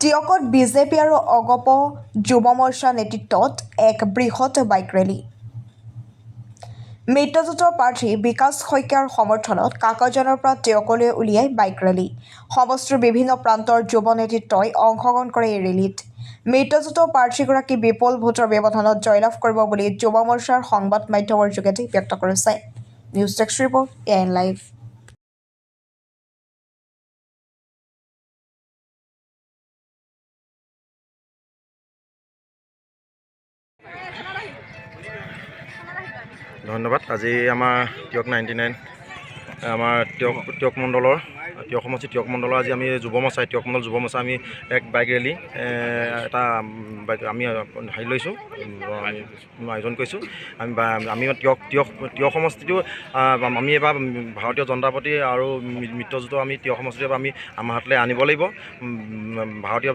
টিয়কত BJP আৰু অগপ যুৱ মৰ্চা নেতৃত্বত এক বৃহৎ বাইক ৰেলী। মিত্ৰজোঁটৰ প্ৰাৰ্থী বিকাশ শইকীয়াৰ সমৰ্থনত কাকজানৰ পৰা টিয়কলৈ উলিয়াই বাইক ৰেলী। সমষ্টিৰ বিভিন্ন প্ৰান্তৰ যুৱ নেতৃত্বই অংশগ্ৰহণ কৰে এই ৰেলীত। মিত্ৰজোঁটৰ প্ৰাৰ্থীগৰাকী বিপুল ভোটৰ ব্যৱধানত জয়লাভ কৰিব বুলি যুৱ মৰ্চাৰ সংবাদ মাধ্যমৰ যোগেদি ব্যক্ত কৰিছে। News desk report, AN live. ধন্যবাদ। আজি আমাৰ টিয়ক 99 আমাৰ টিয়ক মণ্ডলৰ টিয়ক সমষ্টি টিয়ক মণ্ডলৰ আজি আমি যুৱ মৰ্চা টিয়ক মণ্ডল যুৱ মৰ্চা আমি এক বাইক ৰেলী এটা বাইক আমি হেৰি লৈছোঁ, আয়োজন কৰিছোঁ। আমি টিয়ক সমষ্টিটো আমি এবাৰ ভাৰতীয় জনতা পাৰ্টি আৰু মিত্ৰজোঁটৰ আমি টিয়ক সমষ্টিটো এবাৰ আমি আমাৰ হাতলৈ আনিব লাগিব। ভাৰতীয়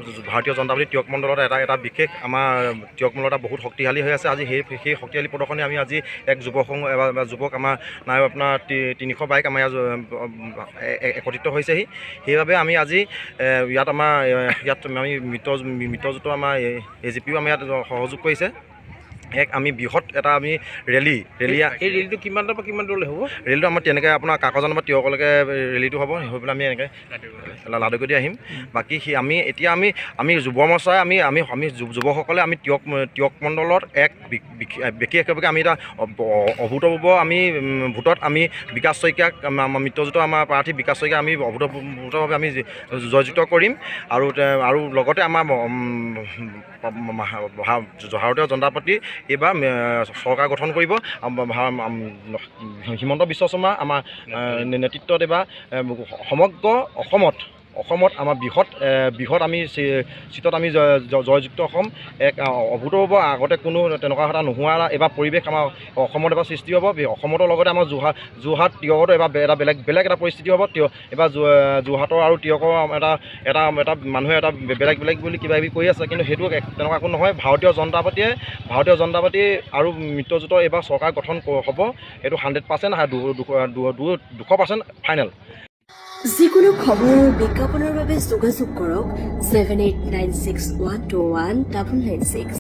জনতা পাৰ্টি টিয়ক মণ্ডলত এটা বিশেষ আমাৰ টিয়ক মণ্ডল এটা বহুত শক্তিশালী হৈ আছে। আজি সেই শক্তিশালী প্ৰদৰ্শনী আমি আজি এক যুৱক আমাৰ নাই আপোনাৰ 300 বাইক আমাৰ একত্ৰিত হৈছেহি। সেইবাবে আমি আজি ইয়াত আমি মিত্ৰজোঁটৰ আমাৰ AGPও আমাৰ ইয়াত সহযোগ কৰিছে। আমি বৃহৎ এটা আমি ৰেলী এই ৰেলীটো কিমানৰ পৰা কিমান দূৰলৈ হ'ব? ৰেলীটো আমাৰ তেনেকৈ আপোনাৰ কাকজানৰ পৰা টিয়কলৈকে ৰেলীটো হ'ব। হৈ পেলাই আমি এনেকৈ লাডুগুটি আহিম। বাকী এতিয়া আমি যুৱ মৰ্চাই আমি যুৱকসকলে আমি টিয়ক মণ্ডলত এক বিশেষভাৱে আমি এটা অভূতপূৰ্ব আমি ভোটত আমি বিকাশ শইকীয়াক মিত্ৰজোঁটৰ আমাৰ প্ৰাৰ্থী বিকাশ শইকীয়া আমি অভূতপূৰ্বভাৱে আমি জয়যুক্ত কৰিম। আৰু লগতে আমাৰ ভাৰতীয় জনতা পাৰ্টি এইবাৰ চৰকাৰ গঠন কৰিব। হিমন্ত বিশ্ব শৰ্মা আমাৰ নেতৃত্বত এইবাৰ সমগ্ৰ অসমত আমাৰ বৃহৎ আমি চিটত আমি জয়যুক্ত হ'ম। এক অভূতপূৰ্ব আগতে কোনো তেনেকুৱা এটা নোহোৱা এইবাৰ পৰিৱেশ আমাৰ অসমত এবাৰ সৃষ্টি হ'ব। অসমতো লগতে আমাৰ যোৰহাট টিয়কতো এবাৰ এটা বেলেগ এটা পৰিস্থিতি হ'ব। এইবাৰ যোৰহাটৰ আৰু টিয়কৰ এটা মানুহে এটা বেলেগ বুলি কিবা কিবি কৰি আছে, কিন্তু সেইটো তেনেকুৱা একো নহয়। ভাৰতীয় জনতা পাৰ্টি আৰু মিত্ৰজোঁটৰ এইবাৰ চৰকাৰ গঠন হ'ব। এইটো 100% 200% ফাইনেল। যিকোনো খবৰ আৰু বিজ্ঞাপনৰ বাবে যোগাযোগ কৰক 7896121996।